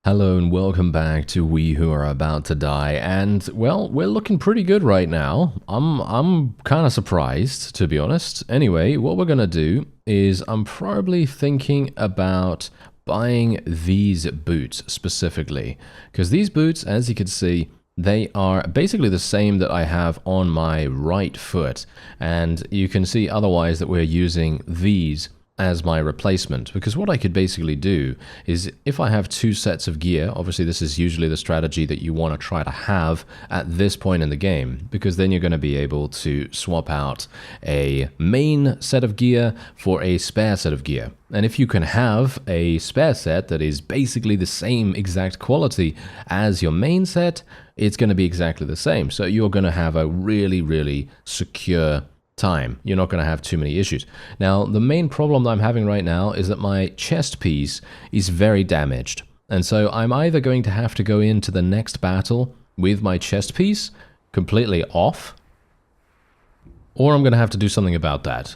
Hello and welcome back to We Who Are About to Die, and well, we're looking pretty good right now. I'm kind of surprised, to be honest. Anyway, what we're gonna do is I'm probably thinking about buying these boots specifically, because these boots, as you can see, they are basically the same that I have on my right foot, and you can see otherwise that we're using these as my replacement, because what I could basically do is if I have two sets of gear, obviously this is usually the strategy that you want to try to have at this point in the game, because then you're going to be able to swap out a main set of gear for a spare set of gear. And if you can have a spare set that is basically the same exact quality as your main set, it's going to be exactly the same. So you're going to have a really secure time. You're not going to have too many issues. Now, the main problem that I'm having right now is that my chest piece is very damaged. And so I'm either going to have to go into the next battle with my chest piece completely off, or I'm going to have to do something about that.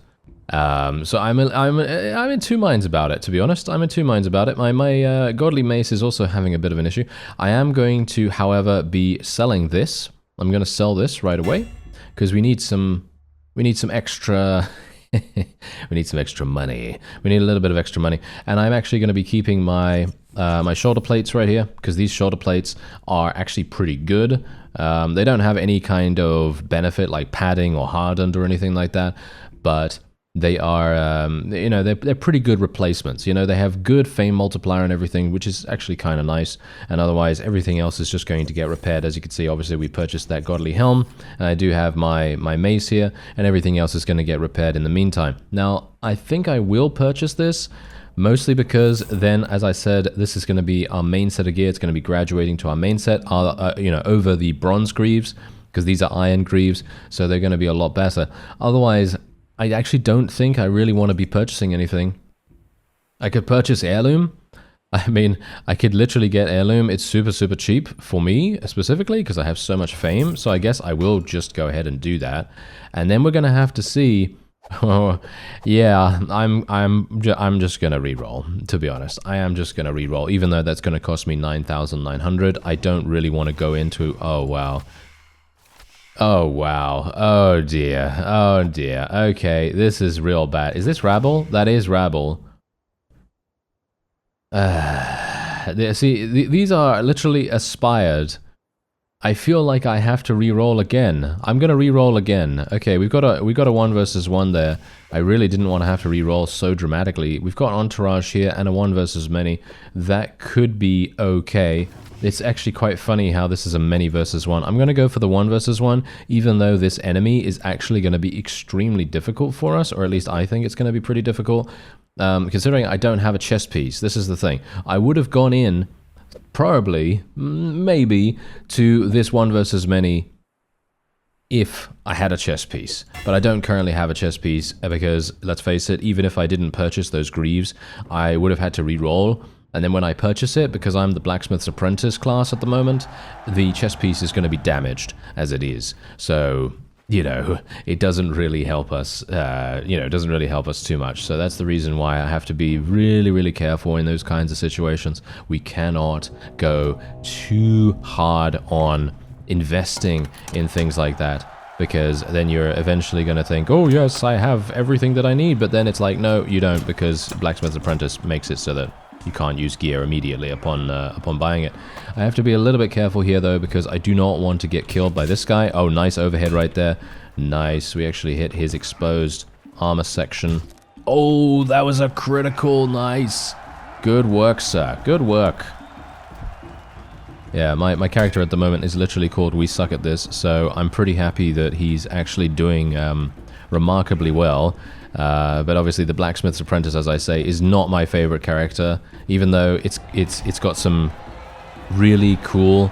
So I'm in two minds about it, to be honest. I'm in two minds about it. My godly mace is also having a bit of an issue. I am going to, however, be selling this. I'm going to sell this right away because we need some extra we need some extra money. We need a little bit of extra money. And I'm actually going to be keeping my my shoulder plates right here, because these shoulder plates are actually pretty good. They don't have any kind of benefit like padding or hardened or anything like that, but they are, you know, they're pretty good replacements. You know, they have good fame multiplier and everything, which is actually kind of nice. And otherwise, everything else is just going to get repaired. As you can see, obviously, we purchased that godly helm, and I do have my mace here, and everything else is going to get repaired in the meantime. Now, I think I will purchase this, mostly because then, as I said, this is going to be our main set of gear. It's going to be graduating to our main set, you know, over the bronze greaves, because these are iron greaves, so they're going to be a lot better. Otherwise, I actually don't think I really want to be purchasing anything. I could purchase heirloom. I mean, I could literally get heirloom. It's super cheap for me specifically because I have so much fame. So I guess I will just go ahead and do that. And then we're gonna have to see. Oh, yeah, I'm just gonna reroll. To be honest, I am just gonna reroll, even though that's gonna cost me 9,900. I don't really want to go into. Oh wow. Oh, wow. Oh, dear. Oh, dear. Okay, this is real bad. Is this rabble? That is rabble. See, these are literally aspired. I feel like I have to re-roll again. I'm gonna re-roll again. Okay, we got a 1 versus 1 there. I really didn't want to have to re-roll so dramatically. We've got entourage here and a 1 versus many. That could be okay. It's actually quite funny how this is a many versus 1. I'm going to go for the 1 versus 1, even though this enemy is actually going to be extremely difficult for us, or at least I think it's going to be pretty difficult, considering I don't have a chest piece. This is the thing. I would have gone in, probably, maybe, to this 1 versus many if I had a chest piece. But I don't currently have a chest piece because, let's face it, even if I didn't purchase those greaves, I would have had to re-roll. And then when I purchase it, because I'm the Blacksmith's Apprentice class at the moment, the chest piece is going to be damaged as it is. So, you know, it doesn't really help us, you know, it doesn't really help us too much. So that's the reason why I have to be really careful in those kinds of situations. We cannot go too hard on investing in things like that, because then you're eventually going to think, oh yes, I have everything that I need. But then it's like, no, you don't, because Blacksmith's Apprentice makes it so that you can't use gear immediately upon buying it. I have to be a little bit careful here, though, because I do not want to get killed by this guy. Oh, nice overhead right there. Nice. We actually hit his exposed armor section. Oh, that was a critical. Nice. Good work, sir. Good work. Yeah, my character at the moment is literally called We Suck at This, so I'm pretty happy that he's actually doing remarkably well. But obviously the Blacksmith's Apprentice, as I say, is not my favorite character, even though it's got some really cool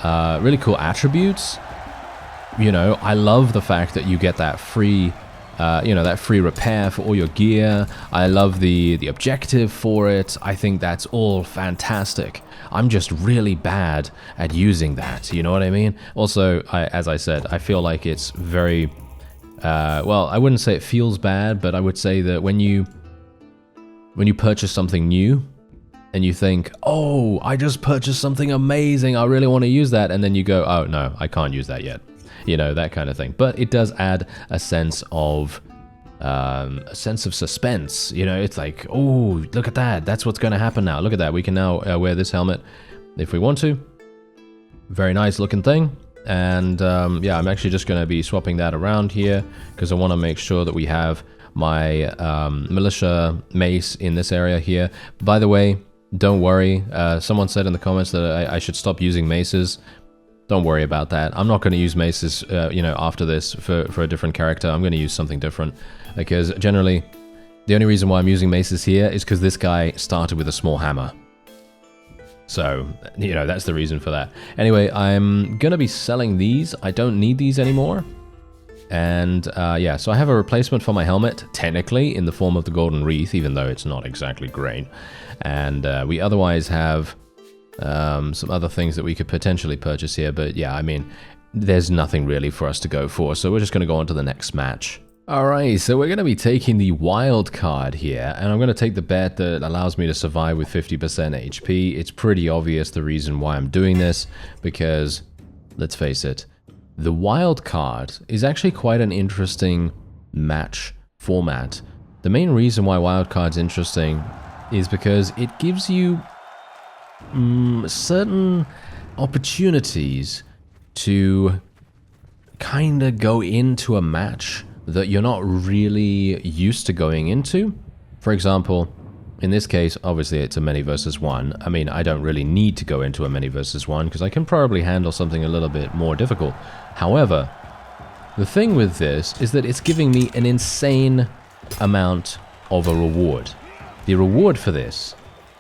attributes. You know, I love the fact that you get that free, you know, that free repair for all your gear. I love the objective for it. I think that's all fantastic. I'm just really bad at using that, you know what I mean? Also, as I said, I feel like it's very... well, I wouldn't say it feels bad, but I would say that when you purchase something new, and you think, oh, I just purchased something amazing, I really want to use that, and then you go, oh no, I can't use that yet. You know, that kind of thing. But it does add a sense of suspense. You know, it's like, oh, look at that, that's what's going to happen now. Look at that, we can now wear this helmet if we want to. Very nice looking thing. And yeah, I'm actually just going to be swapping that around here because I want to make sure that we have my militia mace in this area here. By the way, don't worry, someone said in the comments that I should stop using maces. Don't worry about that. I'm not going to use maces, you know, after this for a different character. I'm going to use something different because generally the only reason why I'm using maces here is because this guy started with a small hammer. So, you know, that's the reason for that. Anyway, I'm going to be selling these. I don't need these anymore. And yeah, so I have a replacement for my helmet, technically, in the form of the golden wreath, even though it's not exactly great. And we otherwise have some other things that we could potentially purchase here. But yeah, I mean, there's nothing really for us to go for. So we're just going to go on to the next match. Alright, so we're going to be taking the wild card here, and I'm going to take the bet that allows me to survive with 50% HP. It's pretty obvious the reason why I'm doing this, because, let's face it, the wild card is actually quite an interesting match format. The main reason why wild card's interesting is because it gives you certain opportunities to kind of go into a match that you're not really used to going into. For example, in this case, obviously it's a many versus one. I mean, I don't really need to go into a many versus one because I can probably handle something a little bit more difficult. However, the thing with this is that it's giving me an insane amount of a reward. The reward for this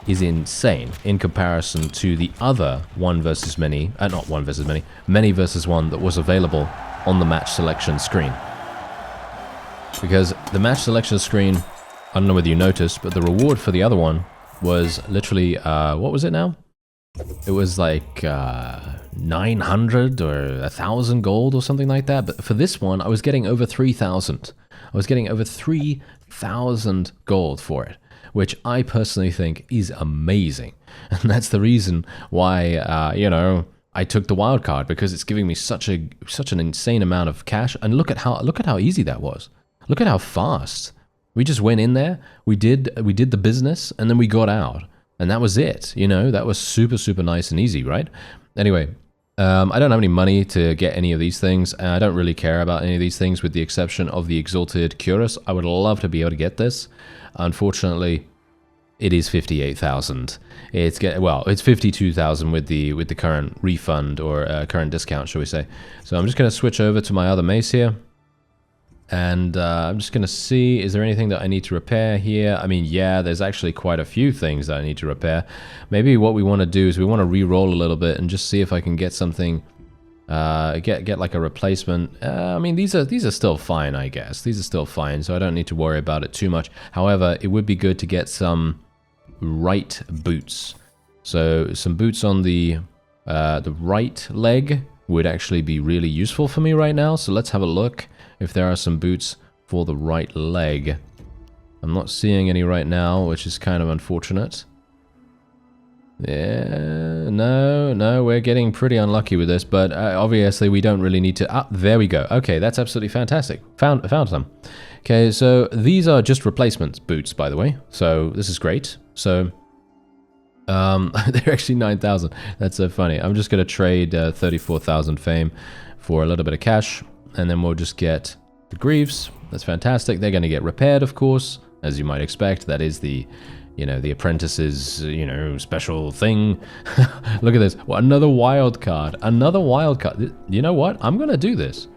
is insane in comparison to the other one versus many, not one versus many, many versus one that was available on the match selection screen. Because the match selection screen, I don't know whether you noticed, but the reward for the other one was literally, what was it now? It was like 900 or 1,000 gold or something like that. But for this one, I was getting over 3,000. I was getting over 3,000 gold for it, which I personally think is amazing. And that's the reason why, you know, I took the wild card, because it's giving me such an insane amount of cash. And look at how easy that was. Look at how fast. We just went in there, we did the business, and then we got out. And that was it, you know, that was super, super nice and easy, right? Anyway, I don't have any money to get any of these things, and I don't really care about any of these things with the exception of the Exalted Cuirass. I would love to be able to get this. Unfortunately, it is 58,000. It's 52,000 with the current refund, or current discount, shall we say. So I'm just going to switch over to my other mace here. And I'm just going to see, is there anything that I need to repair here? I mean, yeah, there's actually quite a few things that I need to repair. Maybe what we want to do is we want to re-roll a little bit and just see if I can get something, get like a replacement. I mean, these are still fine, I guess. These are still fine, so I don't need to worry about it too much. However, it would be good to get some right boots. So some boots on the right leg would actually be really useful for me right now. So let's have a look if there are some boots for the right leg. I'm not seeing any right now, which is kind of unfortunate. Yeah, no, we're getting pretty unlucky with this, but obviously we don't really need to... there we go. Okay, that's absolutely fantastic. Found some. Okay, so these are just replacement boots, by the way. So this is great. So they're actually 9,000. That's so funny. I'm just going to trade 34,000 fame for a little bit of cash. And then we'll just get the greaves. That's fantastic. They're going to get repaired, of course, as you might expect. That is the, you know, the apprentice's, you know, special thing. Look at this. Well, another wild card. Another wild card. You know what? I'm going to do this.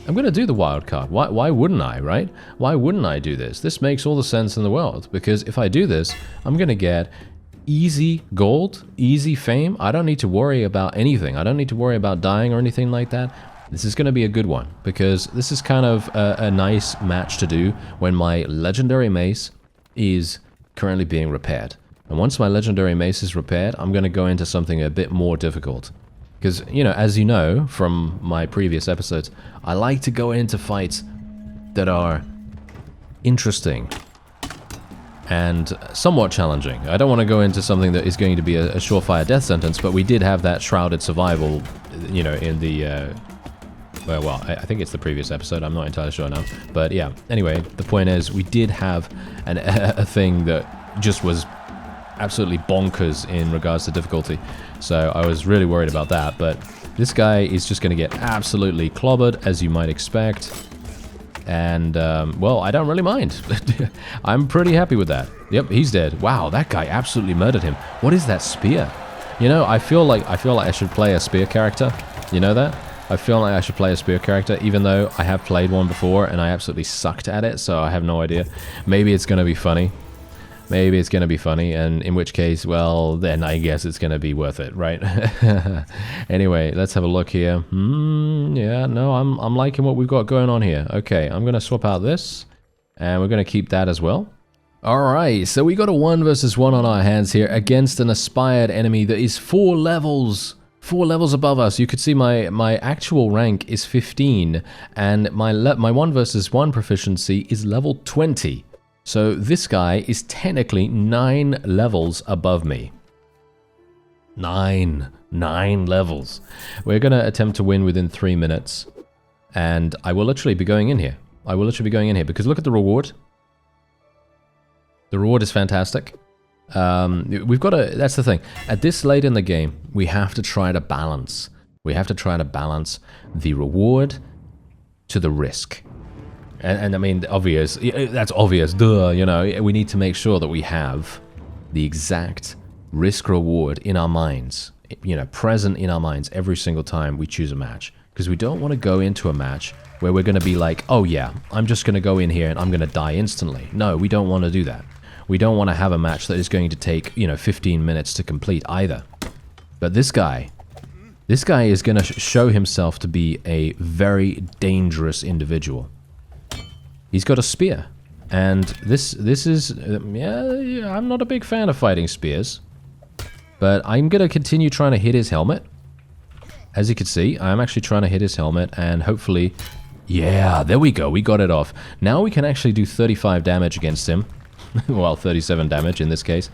I'm going to do the wild card. Why wouldn't I, right? Why wouldn't I do this? This makes all the sense in the world. Because if I do this, I'm going to get easy gold, easy fame. I don't need to worry about anything. I don't need to worry about dying or anything like that. This is going to be a good one, because this is kind of a nice match to do when my legendary mace is currently being repaired. And once my legendary mace is repaired, I'm going to go into something a bit more difficult. Because, you know, as you know from my previous episodes, I like to go into fights that are interesting. and somewhat challenging. I don't want to go into something that is going to be a surefire death sentence, but we did have that shrouded survival, you know, in the... well, I think it's the previous episode, I'm not entirely sure now. But yeah, anyway, the point is, we did have a thing that just was absolutely bonkers in regards to difficulty. So I was really worried about that, but this guy is just going to get absolutely clobbered, as you might expect. And, well, I don't really mind. I'm pretty happy with that. Yep, he's dead. Wow, that guy absolutely murdered him. What is that spear? You know, I feel like I should play a spear character. You know that? I feel like I should play a spear character, even though I have played one before and I absolutely sucked at it, so I have no idea. Maybe it's going to be funny. Maybe it's going to be funny, and in which case, well, then I guess it's going to be worth it, right? Anyway, let's have a look here. Yeah, no, I'm liking what we've got going on here. Okay, I'm going to swap out this, and we're going to keep that as well. Alright, so we got a 1 versus 1 on our hands here against an aspired enemy that is 4 levels. 4 levels above us. You could see my actual rank is 15, and my 1 versus 1 proficiency is level 20. So this guy is technically 9 levels above me. 9 levels. We're going to attempt to win within 3 minutes, and I will literally be going in here. I will literally be going in here, because look at the reward. The reward is fantastic. We've got to, that's the thing. At this late in the game, we have to try to balance. We have to try to balance the reward to the risk. And I mean, obvious, that's obvious, duh, you know, we need to make sure that we have the exact risk-reward in our minds, you know, present in our minds every single time we choose a match. Because we don't want to go into a match where we're going to be like, oh yeah, I'm just going to go in here and I'm going to die instantly. No, we don't want to do that. We don't want to have a match that is going to take, you know, 15 minutes to complete either. But this guy is going to show himself to be a very dangerous individual. He's got a spear, and this is, yeah, I'm not a big fan of fighting spears, but I'm going to continue trying to hit his helmet. As you can see, I'm actually trying to hit his helmet, and hopefully, yeah, there we go, we got it off. Now we can actually do 35 damage against him, well, 37 damage in this case,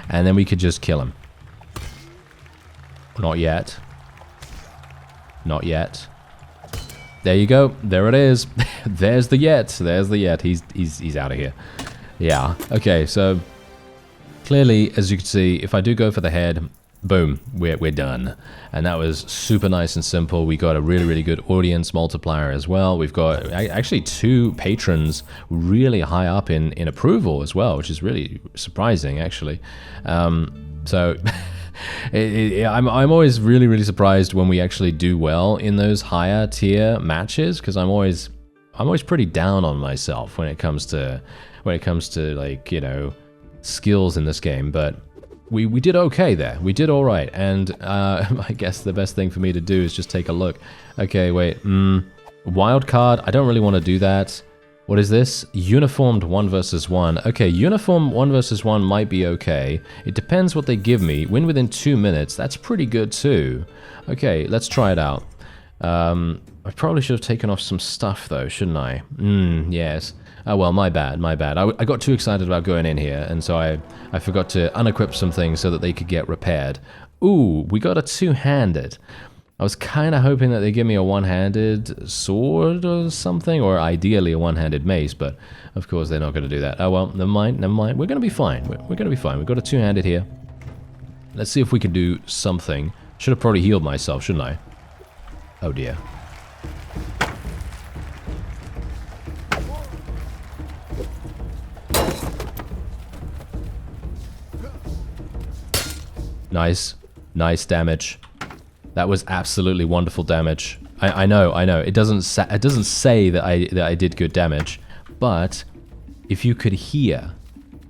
and then we could just kill him. Not yet. Not yet. There you go. There it is. There's the yet. There's the yet. He's out of here. Yeah. Okay, so clearly, as you can see, if I do go for the head, boom, we're done. And that was super nice and simple. We got a really, really good audience multiplier as well. We've got actually 2 patrons really high up in approval as well, which is really surprising, actually. So... I'm always really, really surprised when we actually do well in those higher tier matches, because I'm always pretty down on myself when it comes to like, you know, skills in this game. But we did okay there. We did all right, and I guess the best thing for me to do is just take a look. Okay, wait. Wild card. I don't really want to do that. What is this? Uniformed 1 versus 1. Okay, uniform 1 versus 1 might be okay. It depends what they give me. Win within 2 minutes. That's pretty good too. Okay, let's try it out. I probably should have taken off some stuff though, shouldn't I? Yes. Oh well, my bad, my bad. I got too excited about going in here, and so I forgot to unequip some things so that they could get repaired. Ooh, we got a 2-handed. I was kind of hoping that they give me a 1-handed sword or something, or ideally a 1-handed mace, but of course they're not going to do that. Oh well, never mind, never mind. We're going to be fine. We're going to be fine. We've got a 2-handed here. Let's see if we can do something. Should have probably healed myself, shouldn't I? Oh dear. Nice. Nice damage. That was absolutely wonderful damage. I know. It doesn't say that I did good damage, but if you could hear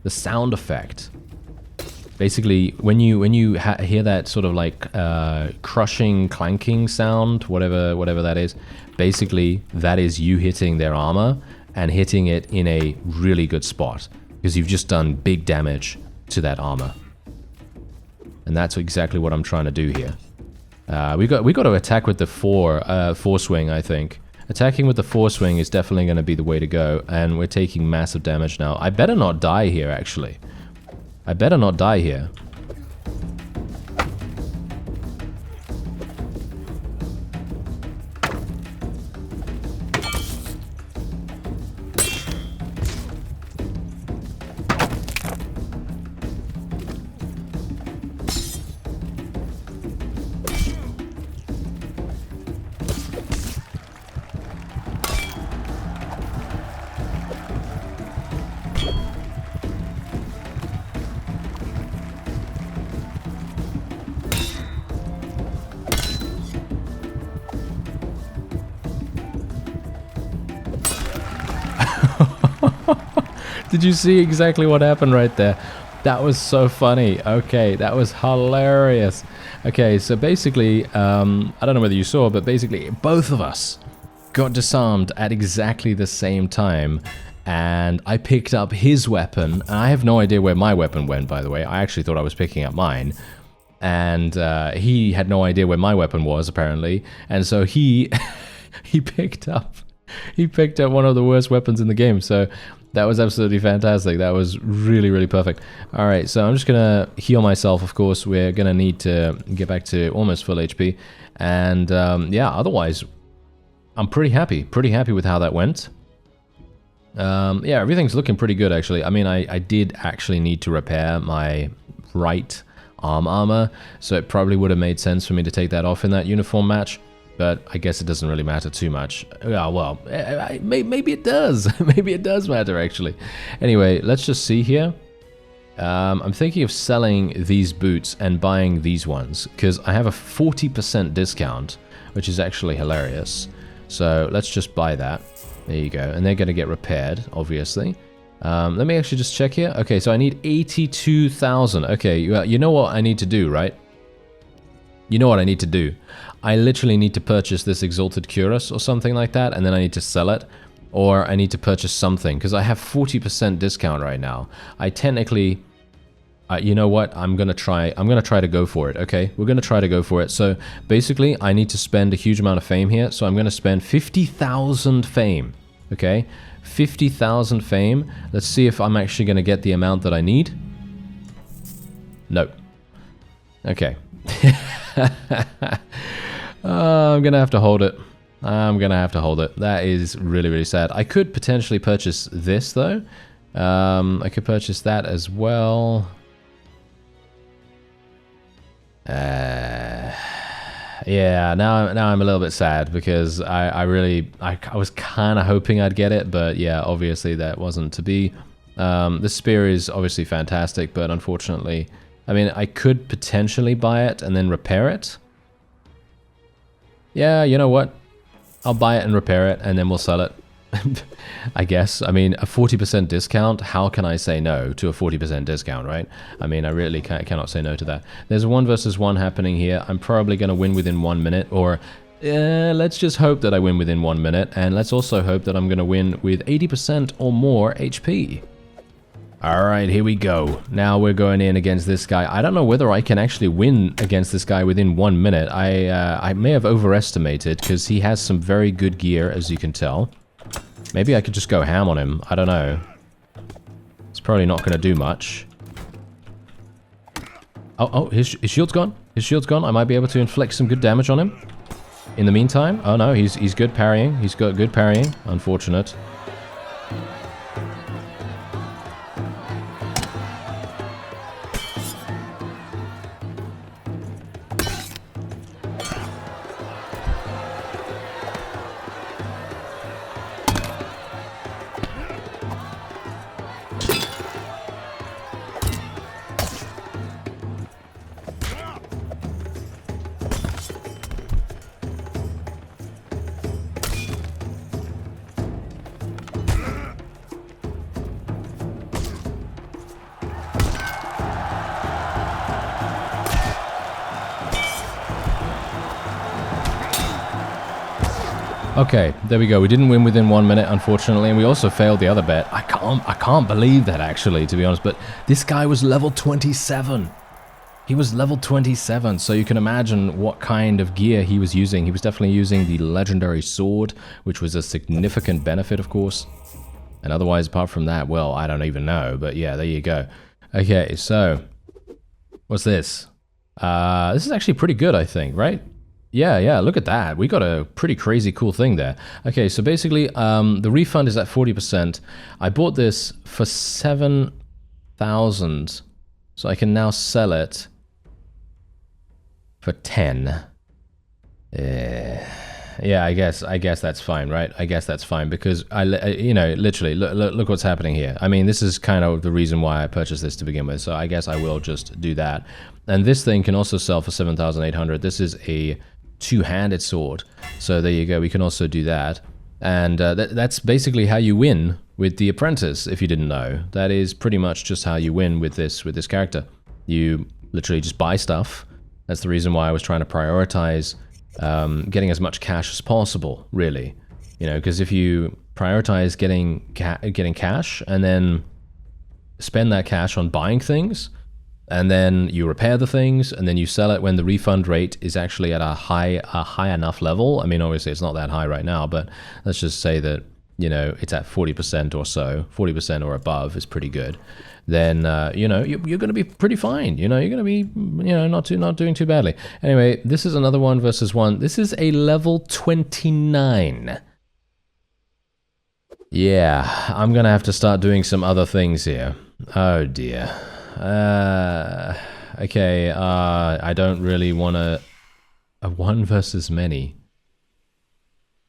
the sound effect, basically when you hear that sort of like crushing, clanking sound, whatever that is, basically that is you hitting their armor and hitting it in a really good spot, because you've just done big damage to that armor. And that's exactly what I'm trying to do here. We got to attack with the four swing, I think. Attacking with the force wing is definitely going to be the way to go, and we're taking massive damage now. I better not die here, actually. I better not die here. Did you see exactly what happened right there? That was so funny. Okay, that was hilarious. Okay, so basically, I don't know whether you saw, but basically both of us got disarmed at exactly the same time. And I picked up his weapon, and I have no idea where my weapon went, by the way. I actually thought I was picking up mine. And he had no idea where my weapon was, apparently. And so he picked up one of the worst weapons in the game. So that was absolutely fantastic. That was really, really perfect. All right, so I'm just gonna heal myself. Of course, we're gonna need to get back to almost full HP, and yeah, otherwise, I'm pretty happy with how that went. Yeah, everything's looking pretty good, actually. I mean, I did actually need to repair my right arm armor, so it probably would have made sense for me to take that off in that uniform match. But I guess it doesn't really matter too much. Yeah, well, maybe it does. Maybe it does matter, actually. Anyway, let's just see here. I'm thinking of selling these boots and buying these ones, because I have a 40% discount, which is actually hilarious. So let's just buy that. There you go. And they're going to get repaired, obviously. Let me actually just check here. Okay, so I need 82,000. Okay, you know what I need to do, right? You know what I need to do. I literally need to purchase this Exalted Cuirass or something like that, and then I need to sell it. Or I need to purchase something, because I have 40% discount right now. I technically... you know what? I'm gonna try to go for it, okay? We're gonna try to go for it. So, basically, I need to spend a huge amount of fame here, so I'm gonna spend 50,000 fame, okay? 50,000 fame. Let's see if I'm actually gonna get the amount that I need. No. Okay. I'm gonna have to hold it. I'm gonna have to hold it. That is really, really sad. I could potentially purchase this, though. I could purchase that as well. Yeah, now I'm a little bit sad, because I was kind of hoping I'd get it, but yeah, obviously that wasn't to be. The spear is obviously fantastic, but unfortunately, I mean, I could potentially buy it and then repair it. Yeah, you know what? I'll buy it and repair it, and then we'll sell it. I guess. I mean, a 40% discount, how can I say no to a 40% discount, right? I mean, I really cannot say no to that. There's a 1 versus 1 happening here. I'm probably going to win within 1 minute, or let's just hope that I win within 1 minute, and let's also hope that I'm going to win with 80% or more HP. Alright, here we go. Now we're going in against this guy. I don't know whether I can actually win against this guy within 1 minute. I may have overestimated, because he has some very good gear, as you can tell. Maybe I could just go ham on him. I don't know. It's probably not going to do much. Oh, his shield's gone. His shield's gone. I might be able to inflict some good damage on him. In the meantime, oh no, he's good parrying. He's got good parrying. Unfortunate. Okay, there we go. We didn't win within 1 minute, unfortunately, and we also failed the other bet. I can't believe that, actually, to be honest, but this guy was level 27. He was level 27, so you can imagine what kind of gear he was using. He was definitely using the legendary sword, which was a significant benefit, of course. And otherwise, apart from that, well, I don't even know. But yeah, there you go. Okay, so what's this? This is actually pretty good, I think, right? Yeah, look at that. We got a pretty crazy cool thing there. Okay, so basically, the refund is at 40%. I bought this for 7,000, so I can now sell it for 10. Yeah, I guess that's fine, right? I guess that's fine because you know, literally, look what's happening here. I mean, this is kind of the reason why I purchased this to begin with, so I guess I will just do that. And this thing can also sell for 7,800. This is a two-handed sword, so there you go. We can also do that, and that's basically how you win with the apprentice. If you didn't know, that is pretty much just how you win with this character. You literally just buy stuff. That's the reason why I was trying to prioritize getting as much cash as possible, really. You know, because if you prioritize getting cash and then spend that cash on buying things, and then you repair the things, and then you sell it when the refund rate is actually at a high enough level. I mean, obviously it's not that high right now, but let's just say that, you know, it's at 40% or so, 40% or above is pretty good. Then you know, you're going to be pretty fine. You know, you're going to be, you know, not doing too badly. Anyway, this is another 1 versus 1. This is a level 29. Yeah, I'm going to have to start doing some other things here. Oh dear. Okay, I don't really want a 1 versus many.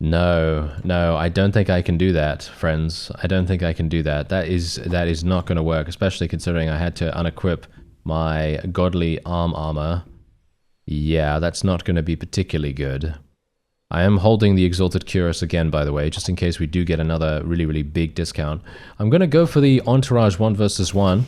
No, I don't think I can do that, friends. I don't think I can do that. That is not going to work, especially considering I had to unequip my godly armor. Yeah, that's not going to be particularly good. I am holding the Exalted Cuirass again, by the way, just in case we do get another really big discount. I'm going to go for the Entourage 1 versus 1.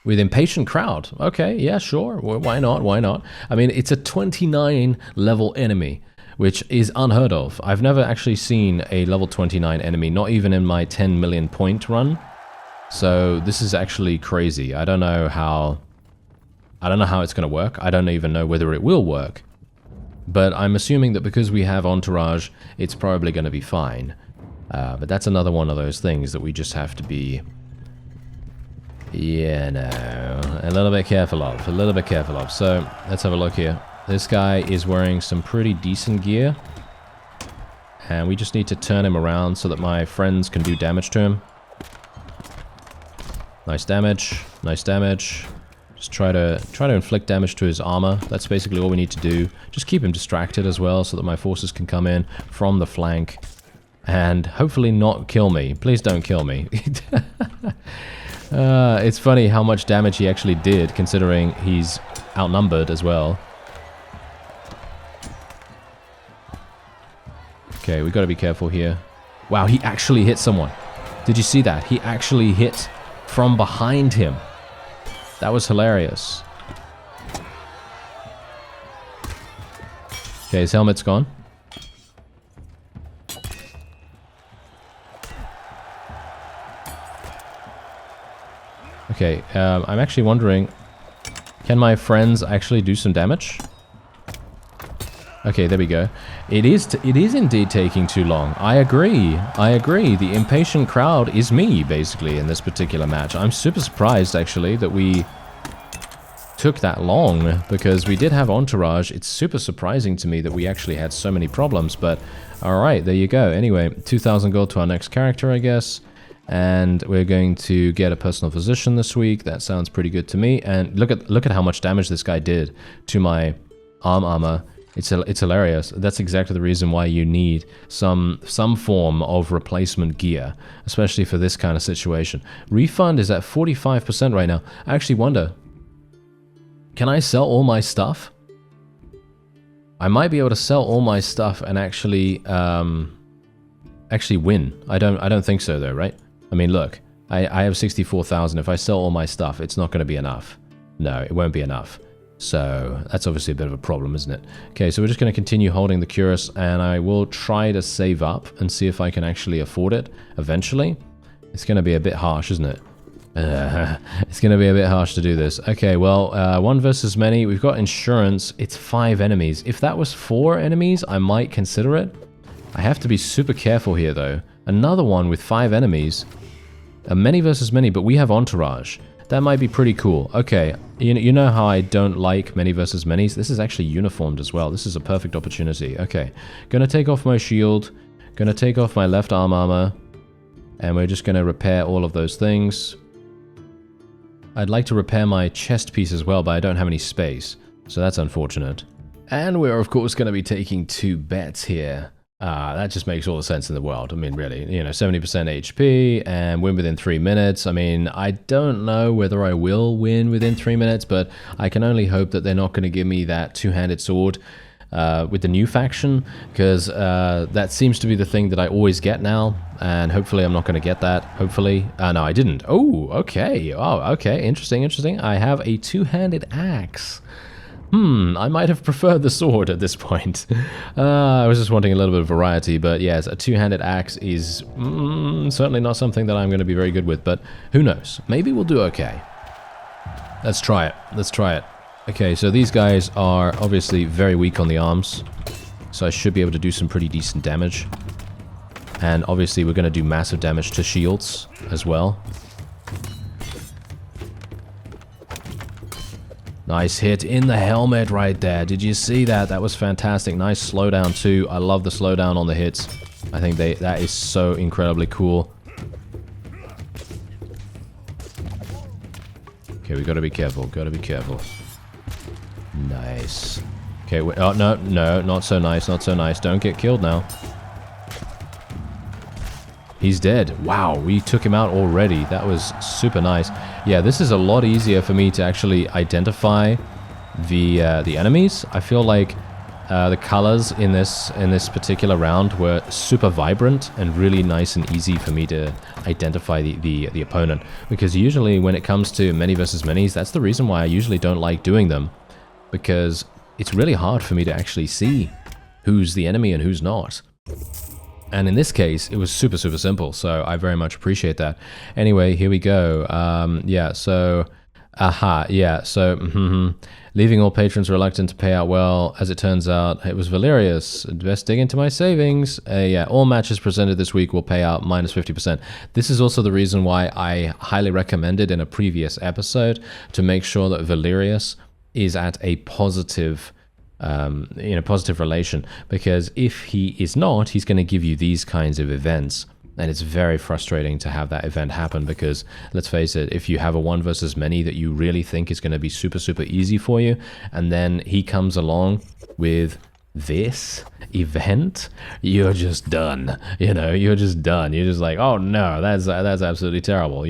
With Impatient Crowd. Okay, yeah, sure. Why not? I mean, it's a 29 level enemy, which is unheard of. I've never actually seen a level 29 enemy, not even in my 10 million point run. So this is actually crazy. I don't know how it's going to work. I don't even know whether it will work. But I'm assuming that because we have Entourage, it's probably going to be fine. But that's another one of those things that we just have to be... yeah, no, a little bit careful of. So, let's have a look here. This guy is wearing some pretty decent gear. And we just need to turn him around so that my friends can do damage to him. Nice damage. Just try to inflict damage to his armor. That's basically all we need to do. Just keep him distracted as well so that my forces can come in from the flank. And hopefully not kill me. Please don't kill me. It's funny how much damage he actually did, considering he's outnumbered as well. Okay, we gotta be careful here. Wow, he actually hit someone. Did you see that? He actually hit from behind him. That was hilarious. Okay, his helmet's gone. Okay, I'm actually wondering, can my friends actually do some damage? Okay, there we go. It is indeed taking too long. I agree. The impatient crowd is me, basically, in this particular match. I'm super surprised, actually, that we took that long, because we did have Entourage. It's super surprising to me that we actually had so many problems, but alright, there you go. Anyway, 2,000 gold to our next character, I guess. And we're going to get a personal physician this week. That sounds pretty good to me. And look at how much damage this guy did to my armor. It's hilarious. That's exactly the reason why you need some form of replacement gear, especially for this kind of situation. Refund is at 45% right now. I actually wonder, can I sell all my stuff? I might be able to sell all my stuff and actually win. I don't think so though, right? I mean, look, I have 64,000. If I sell all my stuff, it's not going to be enough. No, it won't be enough. So that's obviously a bit of a problem, isn't it? Okay, so we're just going to continue holding the Cuirass, and I will try to save up and see if I can actually afford it eventually. It's going to be a bit harsh, isn't it? It's going to be a bit harsh to do this. Okay, well, one versus many. We've got insurance. It's 5 enemies. If that was 4 enemies, I might consider it. I have to be super careful here, though. Another one with 5 enemies. A many versus many, but we have entourage. That might be pretty cool. Okay, you know how I don't like many versus manys? This is actually uniformed as well. This is a perfect opportunity. Okay, gonna take off my shield. Gonna take off my left arm armor. And we're just gonna repair all of those things. I'd like to repair my chest piece as well, but I don't have any space. So that's unfortunate. And we're of course gonna be taking 2 bets here. That just makes all the sense in the world. I mean, really, 70% HP and win within 3 minutes. I mean, I don't know whether I will win within 3 minutes, but I can only hope that they're not going to give me that 2-handed sword with the new faction, because that seems to be the thing that I always get now, and hopefully I'm not going to get that. Hopefully. No, I didn't. Oh, okay. Oh, okay. Interesting, interesting. I have a 2-handed axe. I might have preferred the sword at this point. I was just wanting a little bit of variety, but yes, a 2-handed axe is certainly not something that I'm going to be very good with, but who knows? Maybe we'll do okay. Let's try it. Let's try it. Okay, so these guys are obviously very weak on the arms, so I should be able to do some pretty decent damage. And obviously we're going to do massive damage to shields as well. Nice hit in the helmet right there. Did you see that? That was fantastic. Nice slowdown too. I love the slowdown on the hits. I think that is so incredibly cool. Okay, we gotta be careful. Gotta be careful. Nice. Okay, oh, no, no, not so nice, not so nice. Don't get killed now. He's dead. Wow, we took him out already. That was super nice. Yeah, this is a lot easier for me to actually identify the enemies. I feel like the colors in this particular round were super vibrant and really nice and easy for me to identify the opponent. Because usually when it comes to many versus manys, that's the reason why I usually don't like doing them. Because it's really hard for me to actually see who's the enemy and who's not. And in this case, it was super, super simple, so I very much appreciate that. Anyway, here we go. Yeah, so... yeah, so... Leaving all patrons reluctant to pay out well. As it turns out, it was Valerius. Best dig into my savings. Yeah, all matches presented this week will pay out minus 50%. This is also the reason why I highly recommended in a previous episode to make sure that Valerius is at a positive... positive relation, because if he is not, he's going to give you these kinds of events, and it's very frustrating to have that event happen, because let's face it, if you have a 1 versus many that you really think is going to be super, super easy for you, and then he comes along with this event, you're just done. You're just done. You're just like, oh no, that's absolutely terrible.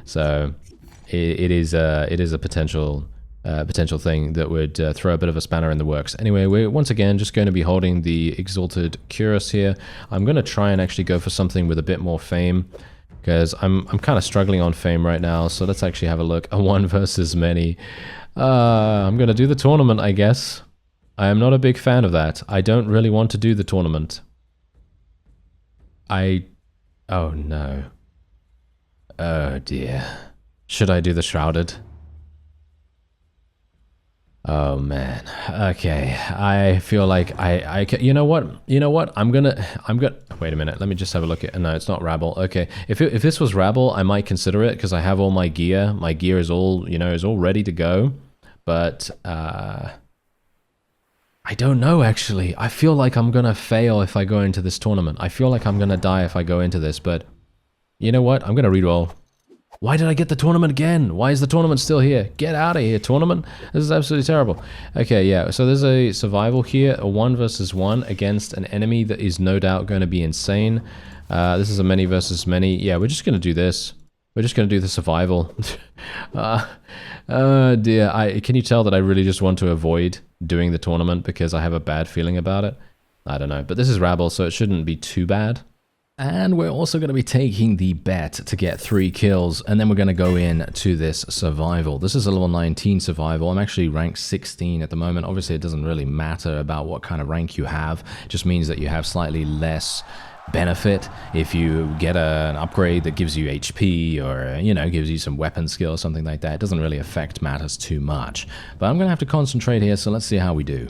So it is a potential thing that would throw a bit of a spanner in the works. Anyway, we're once again just going to be holding the Exalted Cuirass here. I'm going to try and actually go for something with a bit more fame, because I'm kind of struggling on fame right now, so let's actually have a look. A 1 versus many. I'm going to do the tournament, I guess. I am not a big fan of that. I don't really want to do the tournament. Oh no. Oh dear. Should I do the Shrouded? Oh man. Okay. I feel like you know what? I'm gonna wait a minute. Let me just have a look at. No, it's not Rabble. Okay. If this was Rabble, I might consider it, because I have all my gear. My gear is all, is all ready to go. But I don't know, actually. I feel like I'm gonna fail if I go into this tournament. I feel like I'm gonna die if I go into this, but you know what? I'm gonna reroll. Why did I get the tournament again? Why is the tournament still here? Get out of here, tournament. This is absolutely terrible. Okay, yeah, so there's a survival here, a 1 versus 1 against an enemy that is no doubt going to be insane. This is a many versus many. Yeah, we're just going to do this. We're just going to do the survival. Oh dear, can you tell that I really just want to avoid doing the tournament because I have a bad feeling about it? I don't know, but this is Rabble, so it shouldn't be too bad. And we're also going to be taking the bet to get 3 kills, and then we're going to go in to this survival. This is a level 19 survival. I'm actually rank 16 at the moment. Obviously, it doesn't really matter about what kind of rank you have. It just means that you have slightly less benefit if you get an upgrade that gives you HP or, you know, gives you some weapon skill or something like that. It doesn't really affect matters too much. But I'm going to have to concentrate here, so let's see how we do.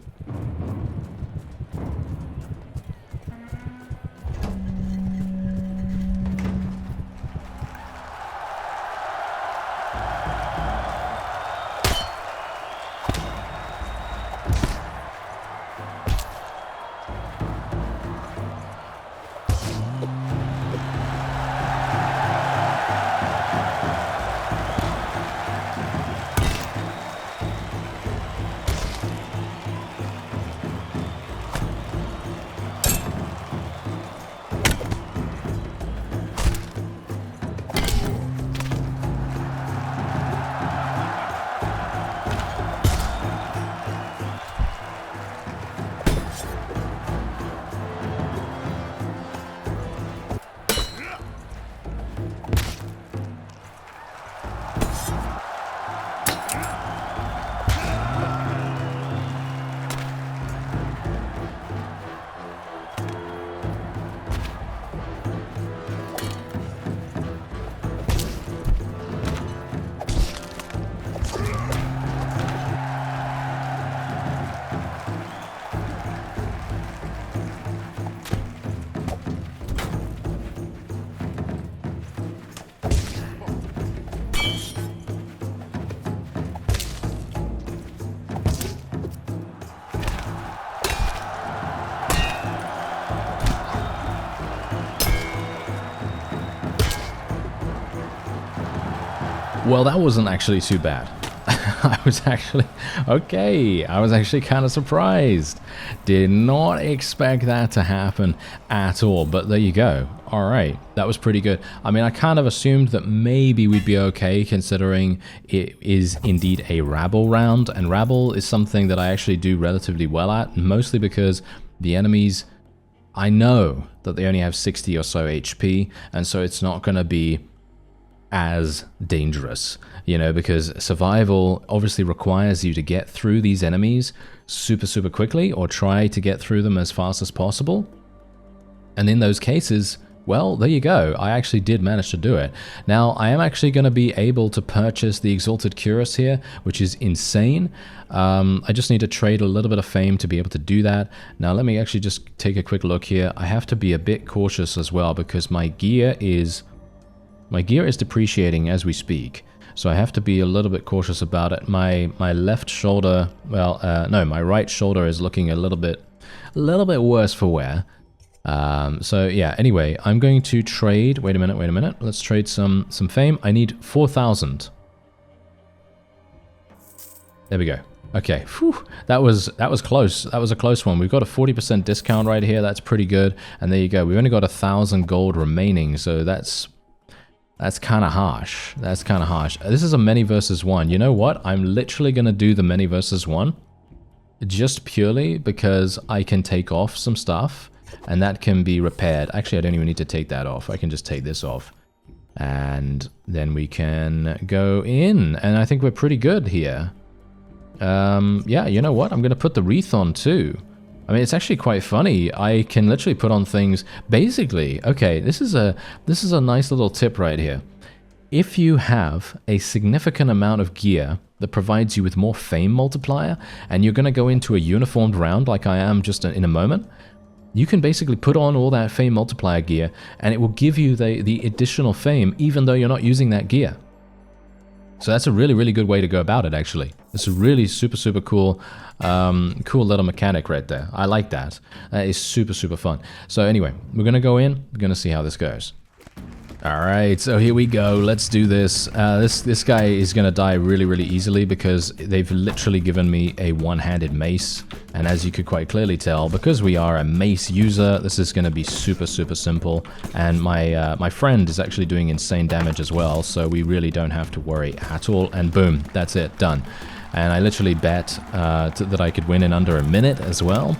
Well, that wasn't actually too bad. I was actually kind of surprised. Did not expect that to happen at all, but there you go. All right, that was pretty good. I mean, I kind of assumed that maybe we'd be okay considering it is indeed a rabble round, and rabble is something that I actually do relatively well at, mostly because the enemies, I know that they only have 60 or so HP, and so it's not going to be as dangerous, you know, because survival obviously requires you to get through these enemies super quickly, or try to get through them as fast as possible. And in those cases, well, there you go. I actually did manage to do it. Now, I am actually going to be able to purchase the Exalted Cuirass here, which is insane. I just need to trade a little bit of fame to be able to do that. Now, let me actually just take a quick look here. I have to be a bit cautious as well, because my gear is depreciating as we speak, so I have to be a little bit cautious about it. My left shoulder, well, no, my right shoulder is looking a little bit worse for wear. So yeah, anyway, I'm going to trade. Wait a minute. Let's trade some fame. I need 4,000. There we go. Okay, whew, that was close. That was a close one. We've got a 40% discount right here. That's pretty good. And there you go. We've only got 1,000 gold remaining, so that's kind of harsh. That's kind of harsh. This is a many versus one. You know what? I'm literally going to do the many versus one just purely because I can take off some stuff and that can be repaired. Actually, I don't even need to take that off. I can just take this off and then we can go in. And I think we're pretty good here. Yeah, you know what? I'm going to put the wreath on too. I mean, it's actually quite funny. I can literally put on things. Basically, okay, this is a nice little tip right here. If you have a significant amount of gear that provides you with more fame multiplier, and you're going to go into a uniformed round like I am just in a moment, you can basically put on all that fame multiplier gear, and it will give you the additional fame, even though you're not using that gear. So that's a really good way to go about it, actually. It's a really super cool cool little mechanic right there. I like that. That is super fun. So anyway, we're gonna go in, we're gonna see how this goes. Alright, so here we go. Let's do this. This guy is gonna die really easily because they've literally given me a one-handed mace. And as you could quite clearly tell, because we are a mace user, this is gonna be super simple. And my friend is actually doing insane damage as well, so we really don't have to worry at all. And boom, that's it, done. And I literally bet that I could win in under a minute as well.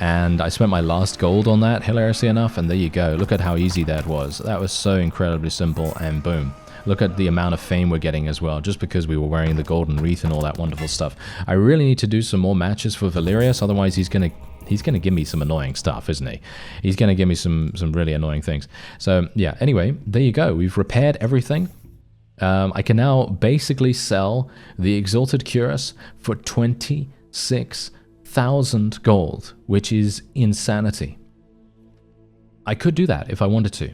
And I spent my last gold on that, hilariously enough, and there you go. Look at how easy that was. That was so incredibly simple, and boom. Look at the amount of fame we're getting as well, just because we were wearing the golden wreath and all that wonderful stuff. I really need to do some more matches for Valerius, otherwise he's gonna he's going to give me some annoying stuff, isn't he? He's going to give me some really annoying things. So yeah, anyway, there you go. We've repaired everything. I can now basically sell the Exalted Cuirass for 26,000 gold, which is insanity. I could do that if I wanted to.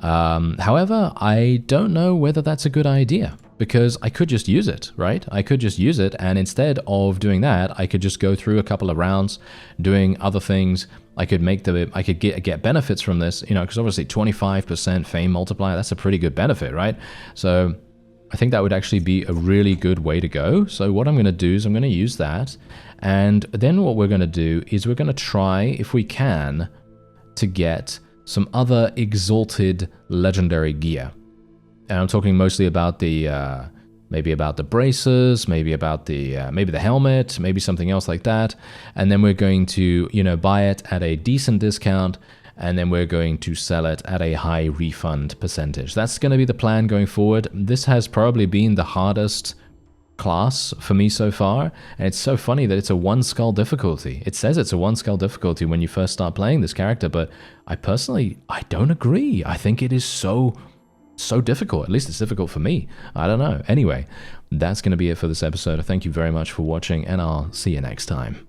However, I don't know whether that's a good idea, because I could just use it, right? I could just use it, and instead of doing that, I could just go through a couple of rounds doing other things. I could get benefits from this, you know, because obviously 25% fame multiplier, that's a pretty good benefit, right? So I think that would actually be a really good way to go. So what I'm going to do is I'm going to use that, and then what we're going to do is we're going to try, if we can, to get some other exalted legendary gear. And I'm talking mostly about the maybe about the braces, maybe about the helmet, maybe something else like that. And then we're going to, you know, buy it at a decent discount, and then we're going to sell it at a high refund percentage. That's going to be the plan going forward. This has probably been the hardest class for me so far, and it's so funny that it's a 1 skull difficulty. It says it's a 1 skull difficulty when you first start playing this character, but I don't agree. I think it is so difficult. At least it's difficult for me. I don't know. Anyway, that's going to be it for this episode. Thank you very much for watching, and I'll see you next time.